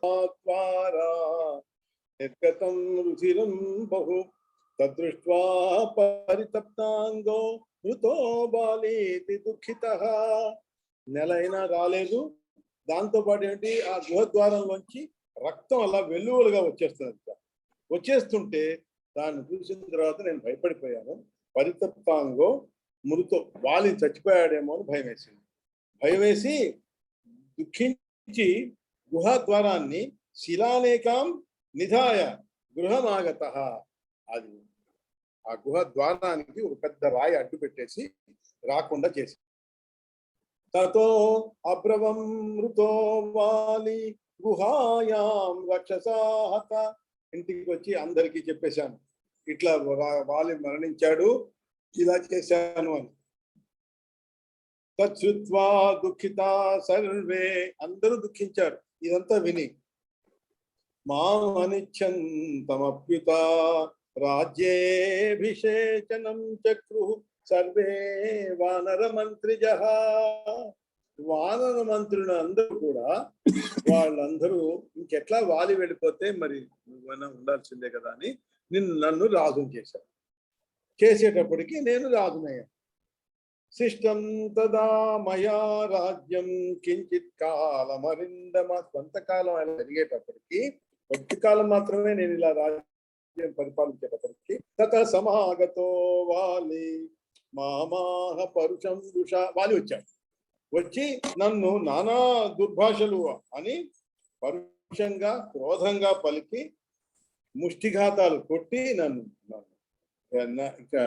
द्वारा निर्गतं रुधिरं बहु तदृष्ट्वा परितप्तांगो మృతో బాలేతి దుఃఖితః. నెలైనా రాలేదు. దాంతో పాటు ఏంటి, ఆ గుహద్వారంలోంచి రక్తం అలా వెల్లువలుగా వచ్చేస్తుంది. వచ్చేస్తుంటే దాన్ని చూసిన తర్వాత నేను భయపడిపోయాను. పరితప్తాంగో మృతో, వాలి చచ్చిపోయాడేమో అని భయం వేసింది. భయం వేసి దుఃఖించి గుహద్వారాన్ని శిలానేకాం నిధాయ గృహమాగత. అది ఆ గుహ ద్వారానికి ఒక పెద్ద రాయి అడ్డు పెట్టేసి రాకుండా చేసి, తతో అబ్రవం మృతో వాలి గుహాయాం రక్షసాహత. ఇంటికి వచ్చి అందరికీ చెప్పేశాను, ఇట్లా వాలి మరణించాడు, ఇలా చేశాను అని. తచ్చుత్వా దుఃఖితా సర్వే, అందరూ దుఃఖించారు ఇదంతా విని. మాం అనిచ్చంతమప్యుత రాజ్యేభిషేచనం చక్రు సర్వే వానర మంత్రిజః. వానర మంత్రులు అందరూ కూడా, వాళ్ళందరూ ఇంకెట్లా వాలి వెళ్ళిపోతే మరి నువ్వైనా ఉండాల్సిందే కదా అని నన్ను రాజుని చేశారు. చేసేటప్పటికి నేను రాజునయ్యాను. శిష్టం తదా మయా రాజ్యం కించిత్ కాలమరిందమ. కొంతకాలం ఆయన జరిగేటప్పటికి, కొద్ది కాలం మాత్రమే నేను ఇలా రాజ్యం పరిపాలించేటప్పటికి, తత సమాగతో వాలి మామాహ పరుషం దుష. వాలి వచ్చాడు. వచ్చి నన్ను నానా దుర్భాషలు అని పరుషంగా క్రోధంగా పలికి ముష్టిఘాతాలు కొట్టి నన్ను ఇంకా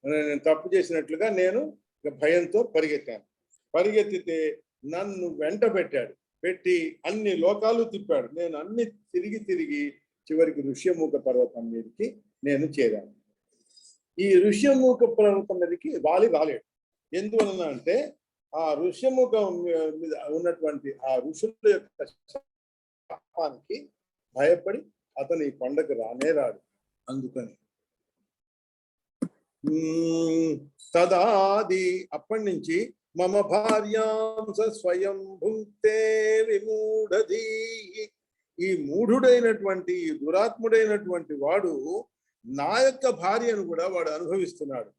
నేను తప్పు చేసినట్లుగా నేను భయంతో పరిగెత్తాను. పరిగెత్తితే నన్ను వెంట పెట్టాడు. పెట్టి అన్ని లోకాలు తిప్పాడు. నేను అన్ని తిరిగి చివరికి ఋష్యమూక పర్వతం మీదకి నేను చేరాను. ఈ ఋష్యమూక పర్వతం మీదకి వాలి రాలేడు. ఎందువలన అంటే ఆ ఋష్యముఖం మీద ఉన్నటువంటి ఆ ఋషుల యొక్క శాపానికి భయపడి అతను ఈ కొండకు రానే రాడు. అందుకని తదాది, అప్పటి నుంచి మమ భార్యాంస స్వయం భుంక్తే విమూఢధీ. ఈ మూఢుడైనటువంటి, ఈ దురాత్ముడైనటువంటి వాడు నా యొక్క భార్యను కూడా వాడు అనుభవిస్తున్నాడు.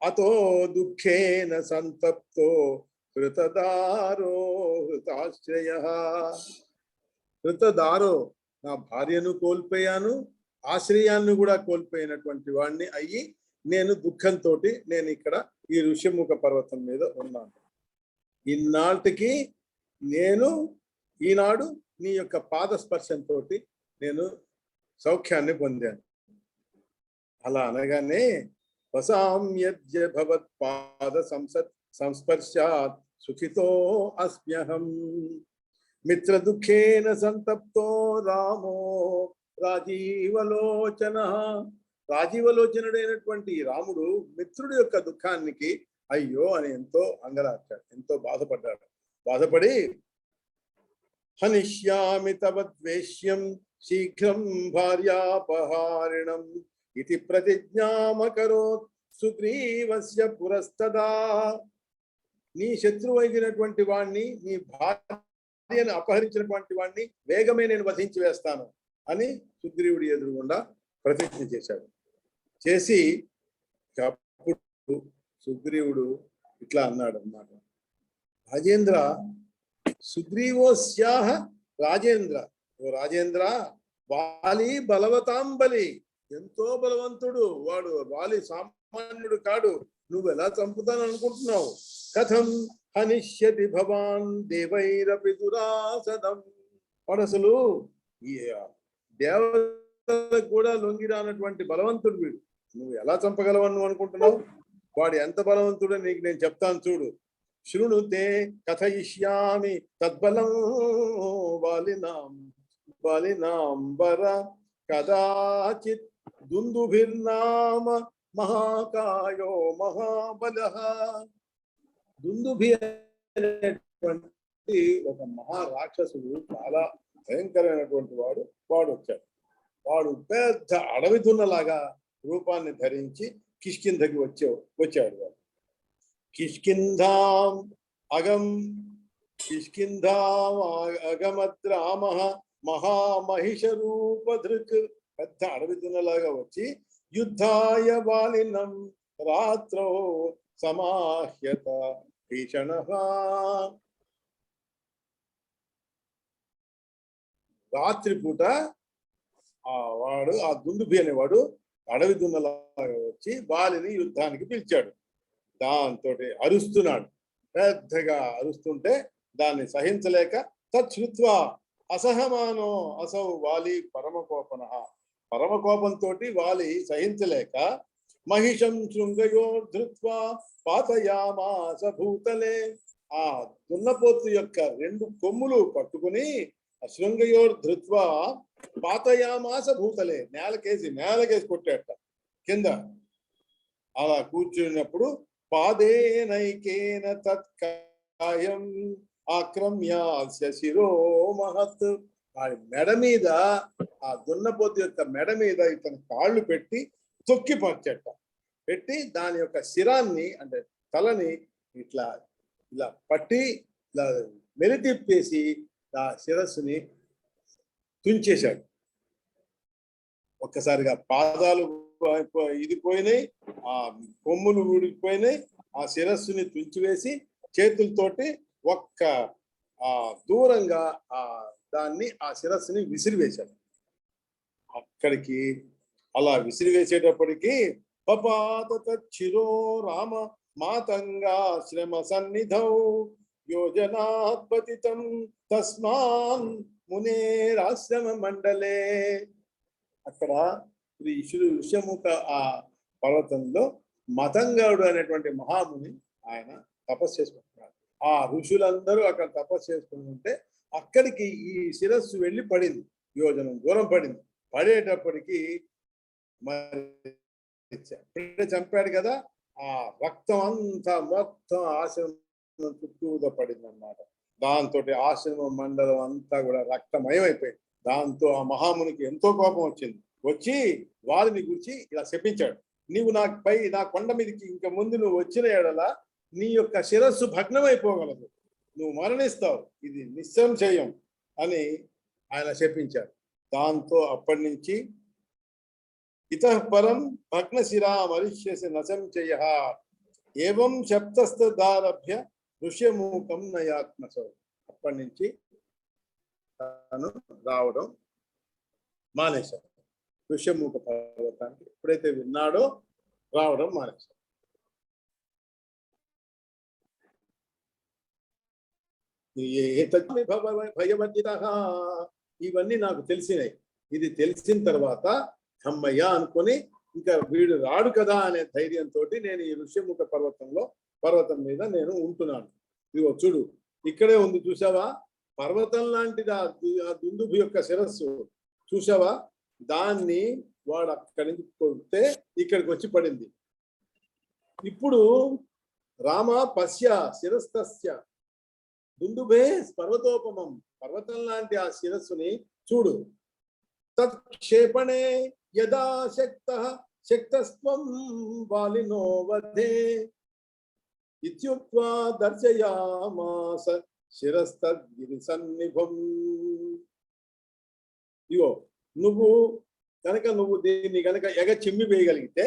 అతో దుఃఖేన సంతప్తో హృతదారో హృతాశ్రయః. హృతదారో, నా భార్యను కోల్పోయాను, ఆశ్రయాన్ని కూడా కోల్పోయినటువంటి వాడిని అయ్యి నేను దుఃఖంతో నేను ఇక్కడ ఈ ఋష్యముఖ పర్వతం మీద ఉన్నాను. ఇన్నాటికి నేను ఈనాడు నీ యొక్క పాదస్పర్శంతో నేను సౌఖ్యాన్ని పొందాను. అలా అనగానే వసామ్యద్య భవత్పాద సంస్పర్శాత్ సుఖితో అస్మ్యహం మిత్ర దుఃఖేన సంతప్తో రామో రాజీవలోచన. రాజీవలోచనుడైనటువంటి రాముడు మిత్రుడి యొక్క దుఃఖానికి అయ్యో అని ఎంతో అంగలార్చాడు, ఎంతో బాధపడ్డాడు. బాధపడి హనిష్యామి తవ ద్వేష్యం శీఘ్రం భార్యాపహారిణం ఇది ప్రతిజ్ఞామకరోత్ సుగ్రీవస్య పురస్తదా. నీ శత్రువైనటువంటి వాణ్ణి, నీ భార్యను అపహరించినటువంటి వాణ్ణి వేగమే నేను వధించి వేస్తాను అని సుగ్రీవుడి ఎదురుగుండా ప్రతిజ్ఞ చేశాడు. చేసి అప్పుడు సుగ్రీవుడు ఇట్లా అన్నాడు అన్నమాట, రాజేంద్ర సుగ్రీవోస్యాహ రాజేంద్ర, ఓ రాజేంద్ర, వాలి బలవతాం బలి, ఎంతో బలవంతుడు వాడు, వాలి సామాన్యుడు కాడు, నువ్వు ఎలా చంపుతాను అనుకుంటున్నావు? కథం హనిష్యతి భవాన్ దేవైరపి దురాసదం. వాడు అసలు ఈ దేవతలకు కూడా లొంగిరానటువంటి బలవంతుడు వీడు, నువ్వు ఎలా చంపగలవని నువ్వు అనుకుంటున్నావు? వాడు ఎంత బలవంతుడో నీకు నేను చెప్తాను చూడు. శృణుతే కథయిష్యామి తద్బలం వాలినాంబర కదాచిత్ దుందుభిర్నామ మహాకాయో మహాబలః. దుందుభి అనేటువంటి ఒక మహారాక్షసుడు, చాలా భయంకరమైనటువంటి వాడు వచ్చాడు. వాడు పెద్ద అడవి దున్నలాగా రూపాన్ని ధరించి కిష్కింధకి వచ్చాడు. వాడు కిష్కింధాం అగమద్రామ మహామహిష రూపధృక్, పెద్ద అడవి దున్నలాగా వచ్చి యుద్ధాయ బాలినం రాత్రో సమాహ్యత భీషణ. రాత్రిపూట వాడు ఆ దుందుభి అనేవాడు అడవి దున్నలాగా వచ్చి బాలిని యుద్ధానికి పిలిచాడు. దాంతో అరుస్తున్నాడు, పెద్దగా అరుస్తుంటే దాన్ని సహించలేక తచ్చుత్వా అసహమానో అసౌ వాలి పరమకోపన, పరమకోపంతో వాలి సహించలేక మహిషం శృంగయోర్ధృత్వా పాతయామాస భూతలే, ఆ దున్నపోతు యొక్క 2 కొమ్ములు పట్టుకుని శృంగయోర్ధృత్వా పాతయామాస భూతలే, నేలకేసి కొట్టాట కింద. అలా కూర్చున్నప్పుడు పాదేనైకేన తత్కాయం ఆక్రమ్యాస్య శిరో మహత్, వాడి మెడ మీద, ఆ దున్నపోతు యొక్క మెడ మీద ఇతను కాళ్ళు పెట్టి తొక్కి పెట్టి దాని యొక్క శిరాన్ని అంటే తలని ఇట్లా ఇలా పట్టి ఇలా మెలితిప్పేసి ఆ శిరస్సుని తుంచేశాడు. ఒక్కసారిగా పాదాలు ఇది పోయినాయి, ఆ కొమ్ములు ఊడిపోయినాయి, ఆ శిరస్సుని తుంచివేసి చేతులతోటి ఒక్క దూరంగా ఆ శిరస్సుని విసిరివేశాడు. అక్కడికి అలా విసిరివేసేటప్పటికి పపాత తచ్చిరో రామ మాతంగాశ్రమ సన్నిధౌ యోజనాత్పతితం తస్మాన్ మునేరాశ్రమ మండలే. అక్కడ శ్రీ ఋష్యముఖ ఆ పర్వతంలో మతంగాడు అనేటువంటి మహాముని ఆయన తపస్సు చేసుకుంటున్నాడు. ఆ ఋషులందరూ అక్కడ తపస్సు చేసుకుంటుంటే అక్కడికి ఈ శిరస్సు వెళ్ళి పడింది, యోజనం దూరం పడింది. పడేటప్పటికి మరి చంపాడు కదా, ఆ రక్తం అంతా మొత్తం ఆశ్రమం చుట్టూగా పడింది అన్నమాట. దాంతో ఆశ్రమ మండలం అంతా కూడా రక్తమయం అయిపోయింది. దాంతో ఆ మహామునికి ఎంతో కోపం వచ్చింది. వచ్చి వారిని గురించి ఇలా శపించాడు, నీవు నా కొండ మీదకి ఇంక ముందు నువ్వు వచ్చిన ఎడల నీ యొక్క శిరస్సు భగ్నమైపోగలదు, నువ్వు మరణిస్తావు, ఇది నిస్సంశయం అని ఆయన శపించాడు. దాంతో అప్పటి నుంచి ఇతః పరం భగ్నశిరా మరిష్యసి నసంచయ ఏవం శప్తస్థదారభ్య ఋష్యమూకం నయాత్మసౌ. అప్పటి నుంచి తాను రావడం మానేశాడు. ఋష్యమూక పర్వతానికి ఎప్పుడైతే విన్నాడో రావడం మానేశాడు. భయవర్జితః, ఇవన్నీ నాకు తెలిసినాయి. ఇది తెలిసిన తర్వాత అమ్మయ్య అనుకొని ఇంకా వీడు రాడు కదా అనే ధైర్యంతో నేను ఈ ఋష్యముఖ పర్వతం మీద నేను ఉంటున్నాను. ఇదిగో చూడు, ఇక్కడే ఉంది, చూసావా, పర్వతం లాంటిది ఆ దుందుభి యొక్క శిరస్సు చూసావా, దాన్ని వాడు అక్కడి నుంచి కొడితే ఇక్కడికి వచ్చి పడింది. ఇప్పుడు రామ పశ్య శిరస్తస్య దుందుభే పర్వతోపమం, పర్వతం లాంటి ఆ శిరస్సుని చూడు. తత్క్షేపణే యదా శక్తస్త్వం బాలినో వధే ఇత్యుక్త్వా దర్శయామాస శిరస్తద్గిరి సన్నిభం. ఇగో నువ్వు దీన్ని గనక చిమ్మి వేయగలిగితే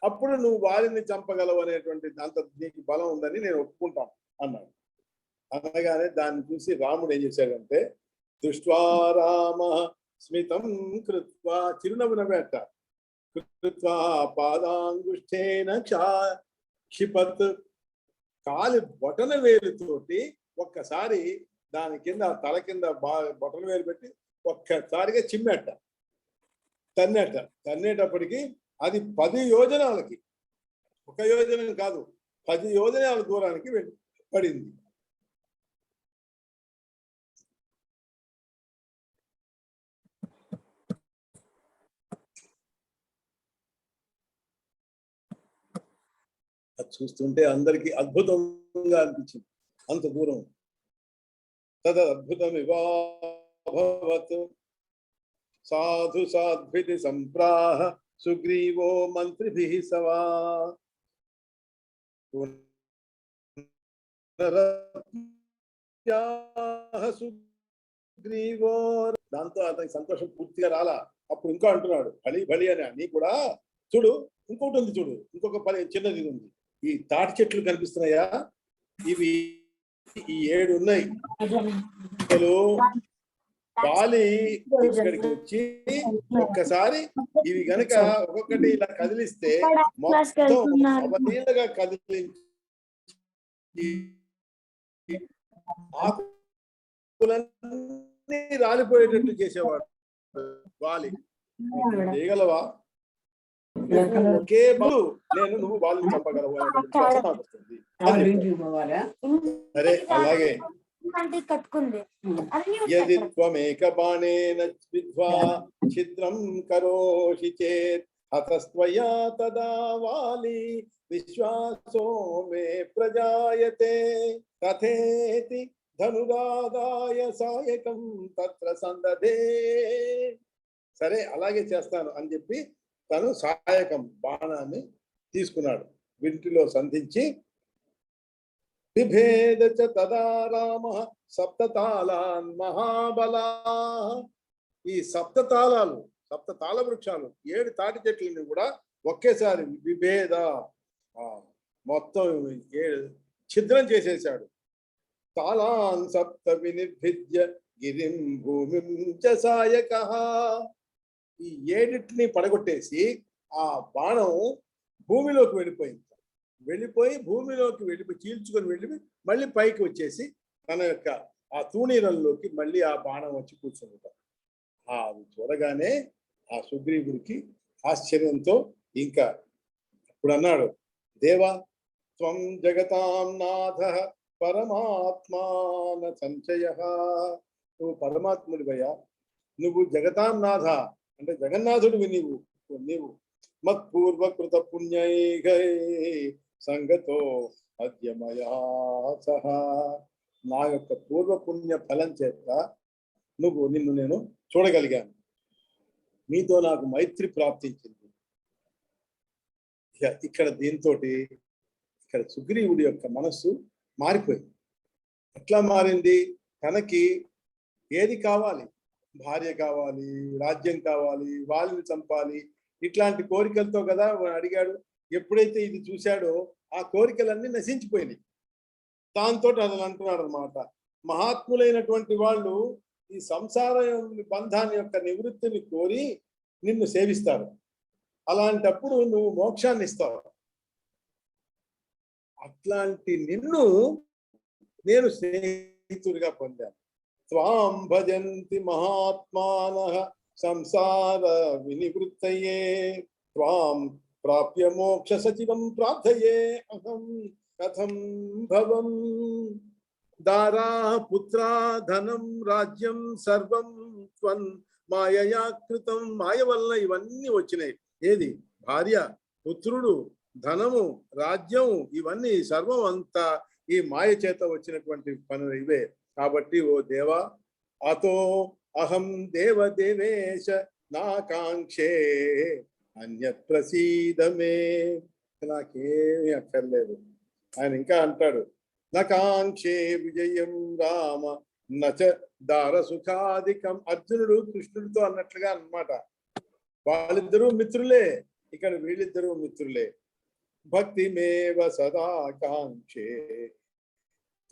అప్పుడు నువ్వు వారిని చంపగలవు అనేటువంటి అంత నీకు బలం ఉందని నేను ఒప్పుకుంటాను అన్నాడు. అనగానే దాన్ని చూసి రాముడు ఏం చేశాడంటే దృష్ట్వా రామ స్మితం కృత్వా, చిరునవ్వు నవ్వేట, కృత్వా పాదాంగుష్ఠేన క్షిపత్, కాలి బొటన వేలుతోటి ఒక్కసారి దాని కింద తల కింద బొటన వేలు పెట్టి ఒక్కసారిగా చిమ్మేట, తన్నేటప్పటికి అది 10 యోజనాలకి, 1 యోజనం కాదు 10 యోజనాల దూరానికి పడింది. అది చూస్తుంటే అందరికీ అద్భుతంగా అనిపించింది, అంత దూరం. తదద్భుతమివాభవత్ సాధు సాధ్వితి సంప్రాహ సుగ్రీవో మంత్రిభిః సవా సుగ్రీవో దాంతో అతనికి సంతోషం పూర్తిగా రాలా. అప్పుడు ఇంకా అంటున్నాడు బలి బలి అని. నీ కూడా చూడు, ఇంకోటి ఉంది చూడు, ఇంకొక పని చిన్నది ఉంది. ఈ తాటి చెట్లు కనిపిస్తున్నాయా, ఇవి ఈ 7 ఉన్నాయి. అసలు బాలి ఇక్కడికి వచ్చి ఒక్కసారి ఇవి గనక ఒక్కొక్కటి ఇలా కదిలిస్తే మొత్తం అవలీలగా కదిలించి ఆకులన్నీ రాలిపోయేటట్టు చేసేవాడు వాలి. చేయగలవా? ఒకే బలు నేను నువ్వు వాళ్ళని చంపగలవు సరే అలాగే యది త్వమేక బాణేన విద్వా ఛిద్రం కరోషి చేత్ హతస్త్వయా తదా వాలి విశ్వాసో మే ప్రజాయతే తథేతి ధనురాదాయ సాయకం తత్ర సందధే. సరే అలాగే చేస్తాను అని చెప్పి తను సాయకం బాణాన్ని తీసుకున్నాడు, వింటిలో సంధించి బిభేద చ తదా రామః సప్తతాళాన్ మహాబలా. ఈ సప్తతాళాలు, సప్తతాళ వృక్షాలు 7 తాటి చెట్లని కూడా ఒకేసారి విభేద మొత్తం 7 ఛిద్రం చేసేసాడు. తాళాన్ సప్త వినిర్భిద్య గిరిం భూమిం చ సాయకః. ఈ 7టిని పడగొట్టేసి ఆ బాణం భూమిలోకి వెళ్ళిపోయి భూమిలోకి వెళ్ళిపోయి చీల్చుకొని వెళ్ళిపోయి మళ్ళీ పైకి వచ్చేసి తన యొక్క ఆ తూణీరంలోకి మళ్ళీ ఆ బాణం వచ్చి కూర్చుంటాం. అది చూడగానే ఆ సుగ్రీవుడికి ఆశ్చర్యంతో ఇంకా ఇప్పుడు అన్నాడు, దేవా త్వం జగతాం నాథ పరమాత్మాన సంచయ. నువ్వు పరమాత్ముడివయ్యా, నువ్వు జగతాం నాథ అంటే జగన్నాథుడివి నీవు మత్పూర్వకృత పుణ్యైఘై సంగతో అద్యమయా సహ. నా యొక్క పూర్వపుణ్య ఫలం చేత నిన్ను నేను చూడగలిగాను, నీతో నాకు మైత్రి ప్రాప్తించింది. ఇక్కడ దీంతో ఇక్కడ సుగ్రీవుడి యొక్క మనస్సు మారిపోయింది. ఎట్లా మారింది? తనకి ఏది కావాలి? భార్య కావాలి, రాజ్యం కావాలి, వాళ్ళని చంపాలి, ఇట్లాంటి కోరికలతో కదా అడిగాడు. ఎప్పుడైతే ఇది చూశాడో ఆ కోరికలన్నీ నశించిపోయినాయి. దాంతో అతను అంటున్నాడు అనమాట, మహాత్ములైనటువంటి వాళ్ళు ఈ సంసార బంధాన్ని యొక్క నివృత్తిని కోరి నిన్ను సేవిస్తారు. అలాంటప్పుడు నువ్వు మోక్షాన్ని ఇస్తావు. అట్లాంటి నిన్ను నేను స్నేహితుడిగా పొందాను. త్వాం భజంతి మహాత్మానః సంసార వినివృత్తయే త్వాం ప్రాప్య మోక్ష సచివం ప్రార్థయే అహం కథం భవం. దారా పుత్రా ధనం రాజ్యం సర్వం త్వం మాయయా కృతం. మాయ వల్ల ఇవన్నీ వచ్చినాయి. ఏది? భార్య, పుత్రుడు, ధనము, రాజ్యం, ఇవన్నీ సర్వం అంతా ఈ మాయ చేత వచ్చినటువంటి పనులు ఇవే. కాబట్టి ఓ దేవా, అతో అహం దేవదేవేశ నాకాంక్షే అన్యత్ ప్రసీదమే. నాకేమీ అక్కర్లేదు. ఆయన ఇంకా అంటాడు, నకాంక్షే విజయం రామ నచ దార సుఖాధికం. అర్జునుడు కృష్ణుడితో అన్నట్లుగా అన్నమాట. వాళ్ళిద్దరూ మిత్రులే, ఇక్కడ వీళ్ళిద్దరూ మిత్రులే. భక్తి మేవ సదా కాంక్షే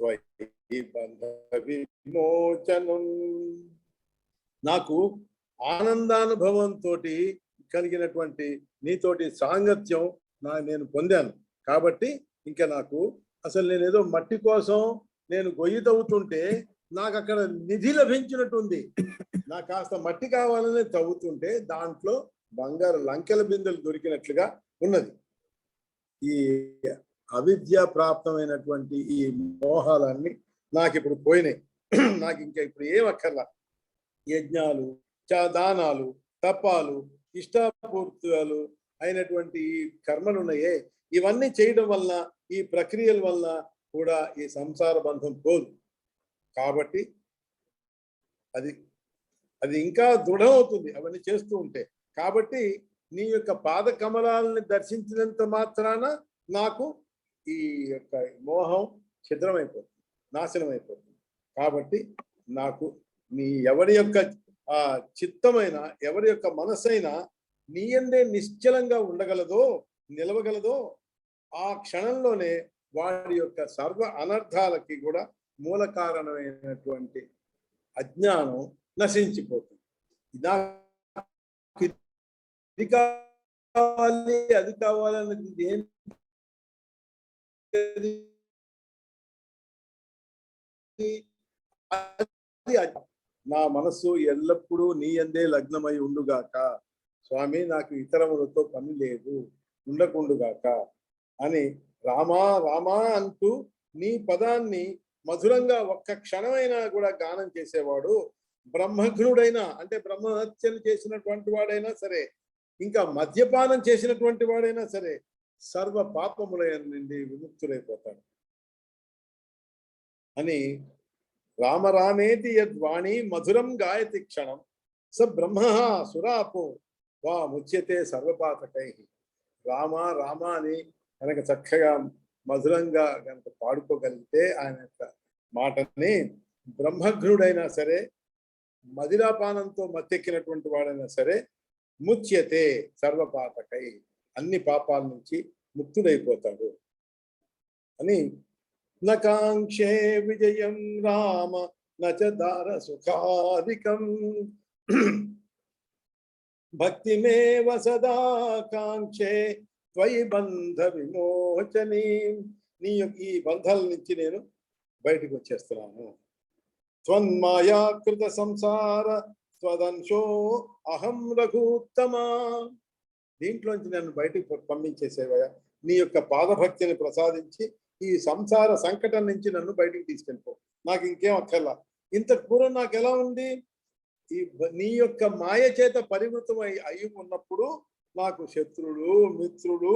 త్వయి బంధ విమోచనం. నాకు ఆనందానుభవంతో కలిగినటువంటి నీతోటి సాంగత్యం నేను పొందాను. కాబట్టి ఇంకా నాకు అసలు నేనేదో మట్టి కోసం నేను గొయ్యి తవ్వుతుంటే నాకు అక్కడ నిధి లభించినట్టుంది. నాకు కాస్త మట్టి కావాలని తవ్వుతుంటే దాంట్లో బంగారు లంకెల బిందెలు దొరికినట్లుగా ఉన్నది. ఈ అవిద్య ప్రాప్తమైనటువంటి ఈ మోహాలన్నీ నాకు ఇప్పుడు పోయినాయి. నాకు ఇంకా ఇప్పుడు ఏం అక్కర్లా. యజ్ఞాలు, దానాలు, తపాలు, ఇష్టాపూర్తులు అయినటువంటి ఈ కర్మలు ఉన్నాయే, ఇవన్నీ చేయడం వల్ల, ఈ ప్రక్రియల వల్ల కూడా ఈ సంసార బంధం పోదు. కాబట్టి అది ఇంకా దృఢమవుతుంది అవన్నీ చేస్తూ ఉంటే. కాబట్టి నీ యొక్క పాద కమలాలని దర్శించినంత మాత్రాన నాకు ఈ యొక్క మోహం ఛిద్రమైపోతుంది, నాశనం అయిపోతుంది. కాబట్టి నాకు నీ ఎవరి యొక్క చిత్తమైన, ఎవరి యొక్క మనసైనా నీ యందే నిశ్చలంగా ఉండగలదో, నిలవగలదో, ఆ క్షణంలోనే వాడి యొక్క సర్వ అనర్థాలకి కూడా మూల కారణమైనటువంటి అజ్ఞానం నశించిపోతుంది. నాకు ఇది కావాలి, అది కావాలన్నది ఏం నా మనస్సు ఎల్లప్పుడూ నీ యందే లగ్నమై ఉండుగాక. స్వామి, నాకు ఇతరములతో పని లేదు, ఉండకుండుగాక అని రామా రామా అంటూ నీ పదాన్ని మధురంగా ఒక్క క్షణమైనా కూడా గానం చేసేవాడు బ్రహ్మఘ్నుడైనా, అంటే బ్రహ్మహత్యలు చేసినటువంటి వాడైనా సరే, ఇంకా మద్యపానం చేసినటువంటి వాడైనా సరే, సర్వ పాపముల నుండి విముక్తులైపోతాడు అని రామరామేతి యద్వాణి మధురం గాయతి క్షణం స బ్రహ్మ సురాపో వా ముచ్యతే సర్వపాతకై. రామ రామ అని కనుక చక్కగా మధురంగా కనుక పాడుకోగలిగితే ఆయన యొక్క మాటని, బ్రహ్మఘ్నుడైనా సరే, మదిరాపానంతో మత్తెక్కినటువంటి వాడైనా సరే, ముచ్యతే సర్వపాతకై, అన్ని పాపాల నుంచి ముక్తుడైపోతాడు అని. నకాంక్షే విజయం రామ నచ దార సుఖాధికం భక్తిమేవ సదా కాంక్షే త్వయి బంధ విమోచని. నీ ఈ బంధాల నుంచి నేను బయటకు వచ్చేస్తున్నాను. త్వన్మాయాకృత సంసార త్వదంశో అహం రఘుత్తమా. దీంట్లోంచి నన్ను బయటకు పంపించేసేవయ్యా, నీ యొక్క పాదభక్తిని ప్రసాదించి ఈ సంసార సంకటం నుంచి నన్ను బయటికి తీసుకెళ్ళిపో, నాకు ఇంకేం అక్కర్లా. ఇంత పూర్వం నాకు ఎలా ఉంది, ఈ నీ యొక్క మాయ చేత పరివృతం అయి ఉన్నప్పుడు నాకు శత్రులు, మిత్రులు,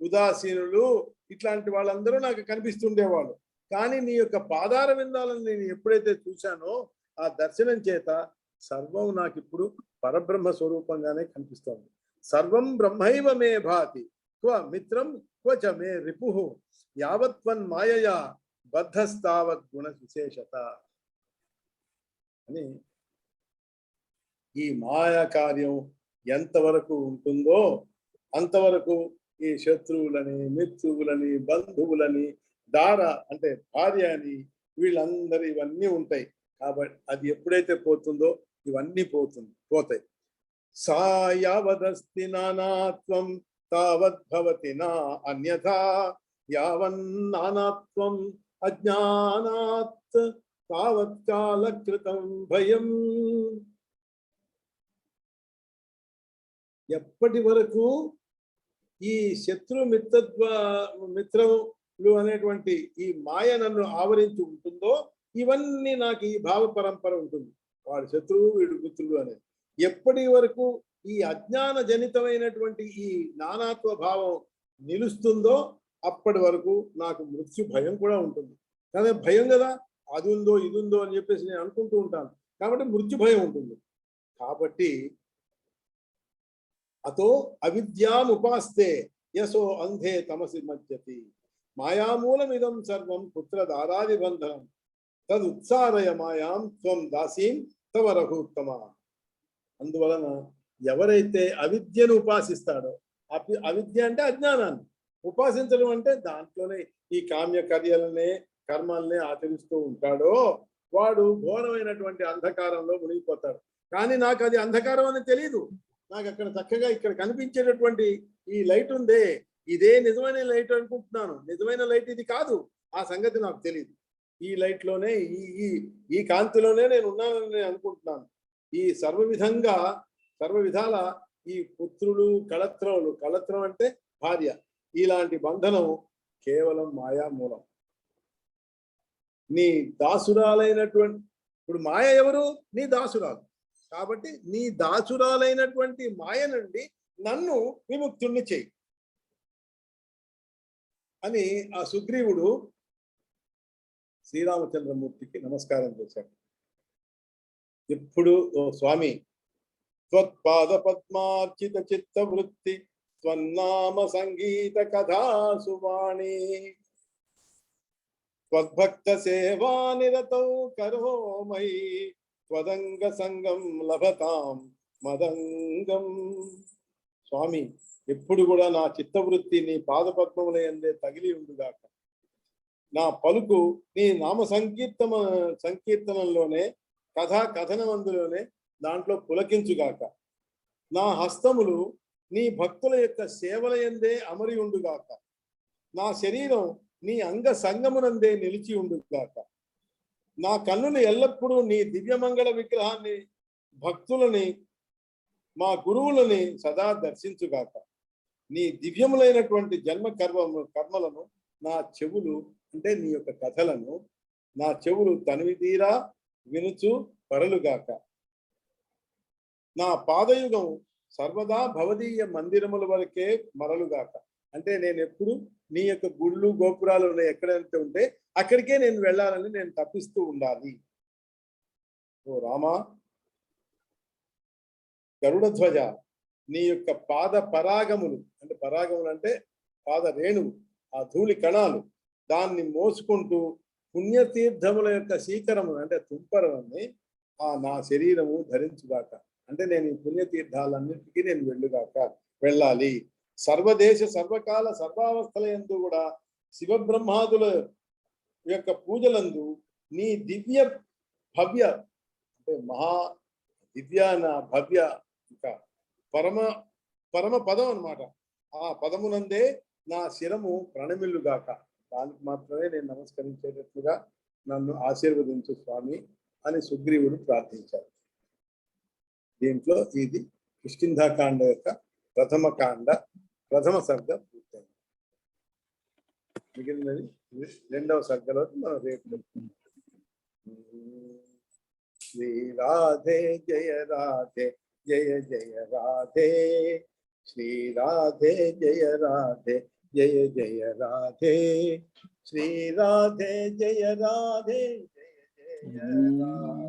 ఉదాసీనులు, ఇట్లాంటి వాళ్ళందరూ నాకు కనిపిస్తుండేవాళ్ళు. కానీ నీ యొక్క పాదార విందాలను నేను ఎప్పుడైతే చూశానో ఆ దర్శనం చేత సర్వం నాకు ఇప్పుడు పరబ్రహ్మ స్వరూపంగానే కనిపిస్తోంది. సర్వం బ్రహ్మైవ మే భాతి క్వ మిత్రం క్వచ మే రిపుః యావత్వన్ మాయయా బద్ధస్తావత్ గుణ విశేషత అని. ఈ మాయా కార్యం ఎంతవరకు ఉంటుందో అంతవరకు ఈ శత్రువులని, మిత్రువులని, బంధువులని, దార అంటే భార్య అని, వీళ్ళందరూ ఇవన్నీ ఉంటాయి. కాబట్టి అది ఎప్పుడైతే పోతుందో ఇవన్నీ పోతాయి. సా యావదస్తి నానాత్వం తావద్భవతి నా అన్యథా యావన్నానాత్వం అజ్ఞానాత్ తావత్కాల కృతం భయం. ఎప్పటి వరకు ఈ శత్రు మిత్రులు అనేటువంటి ఈ మాయ నన్ను ఆవరించి ఉంటుందో ఇవన్నీ నాకు ఈ భావ పరంపర ఉంటుంది. వాడు శత్రువు, వీడు మిత్రుడు అనేది. ఎప్పటి వరకు ఈ అజ్ఞాన జనితమైనటువంటి ఈ నానాత్వ భావం నిలుస్తుందో అప్పటి వరకు నాకు మృత్యు భయం కూడా ఉంటుంది. కానీ భయం కదా, అది ఉందో ఇది ఉందో అని చెప్పేసి నేను అనుకుంటూ ఉంటాను. కాబట్టి మృత్యు భయం ఉంటుంది. కాబట్టి అతో అవిద్యాముపాస్తే యశో అంధే తమసి మధ్యతి మాయామూలమిదం సర్వం పుత్రదారాది బంధనం తదుత్సారయ మాయాం త్వం దాసీం తవ రఘుత్తమ. అందువలన ఎవరైతే అవిద్యను ఉపాసిస్తాడో, అవిద్య అంటే అజ్ఞానాన్ని, ఉపాసించడం అంటే దాంట్లోనే ఈ కామ్య కార్యాలనే కర్మాలనే ఆచరిస్తూ ఉంటాడో వాడు ఘోరమైనటువంటి అంధకారంలో మునిగిపోతాడు. కానీ నాకు అది అంధకారం అని తెలియదు. నాకు అక్కడ చక్కగా ఇక్కడ కనిపించేటటువంటి ఈ లైట్ ఉందే, ఇదే నిజమైన లైట్ అనుకుంటున్నాను. నిజమైన లైట్ ఇది కాదు, ఆ సంగతి నాకు తెలియదు. ఈ లైట్ లోనే ఈ కాంతిలోనే నేను ఉన్నానని నేను అనుకుంటున్నాను. ఈ సర్వ విధాల ఈ పుత్రులు, కళత్రములు, కళత్రం అంటే భార్య, ఇలాంటి బంధనం కేవలం మాయా మూలం. నీ దాసురాలైనటువంటి, ఇప్పుడు మాయ ఎవరు? నీ దాసురాలు. కాబట్టి నీ దాసురాలైనటువంటి మాయ నుండి నన్ను విముక్తుణ్ణి చేయి అని ఆ సుగ్రీవుడు శ్రీరామచంద్రమూర్తికి నమస్కారం చేశాడు. ఎప్పుడు ఓ స్వామి, త్వత్పాద పద్మార్చిత చిత్త వృత్తి త్వన్నామ సంగీత కథాసు వాణి త్వద్భక్త సేవా నిరతౌ కరోమయి త్వదంగ సంగం లభతాం మదంగం. స్వామి, ఎప్పుడు కూడా నా చిత్తవృత్తి నీ పాదపద్మముల యందే తగిలి ఉండుగాక. నా పలుకు నీ నామ సంకీర్తనంలోనే, కథా కథనమందులోనే దాంట్లో పులకించుగాక. నా హస్తములు నీ భక్తుల యొక్క సేవల యందే అమరి ఉండుగాక. నా శరీరం నీ అంగ సంగమునందే నిలిచి ఉండుగాక. నా కన్నులు ఎల్లప్పుడూ నీ దివ్యమంగళ విగ్రహాన్ని, భక్తులని, మా గురువులని సదా దర్శించుగాక. నీ దివ్యములైనటువంటి జన్మ కర్మలను నా చెవులు, అంటే నీ యొక్క కథలను నా చెవులు తనివితీరా వినుచు పరలుగాక. నా పాదయుగం సర్వదా భవదీయ మందిరముల వరకే మరలుగాక. అంటే నేను ఎప్పుడు నీ యొక్క గుళ్ళు గోపురాలు ఎక్కడైతే ఉంటే అక్కడికే నేను వెళ్ళాలని నేను తప్పిస్తూ ఉండాలి. ఓ రామా, గరుడ ధ్వజ, నీ యొక్క పాద పరాగములు, అంటే పరాగములు అంటే పాద రేణువు, ఆ ధూళి కణాలు, దాన్ని మోసుకుంటూ పుణ్యతీర్థముల యొక్క శీకరము అంటే తుంపరమని నా శరీరము ధరించుగాక. అంటే నేను ఈ పుణ్యతీర్థాలన్నింటికీ నేను వెళ్ళాలి. సర్వదేశ సర్వకాల సర్వావస్థల యందు కూడా శివబ్రహ్మాదుల యొక్క పూజలందు నీ దివ్య భవ్య, అంటే మహా దివ్య నా భవ్య ఇంకా పరమ పరమ పదం అన్నమాట. ఆ పదమునందే నా శిరము ప్రణమిల్లుగాక. దానికి మాత్రమే నేను నమస్కరించేటట్లుగా నన్ను ఆశీర్వదించు స్వామి అని సుగ్రీవుడు ప్రార్థించాడు. దీంట్లో ఇది కిష్కింధాకాండ యొక్క ప్రథమ సర్గ పూర్తయింది. మిగిలినది రెండవ సర్గలో మనం రేపు శ్రీ రాధే జయ రాధే జయ జయ రాధే, శ్రీ రాధే జయ రాధే జయ జయ రాధే, శ్రీ రాధే జయ రాధే జయ జయ రాధే.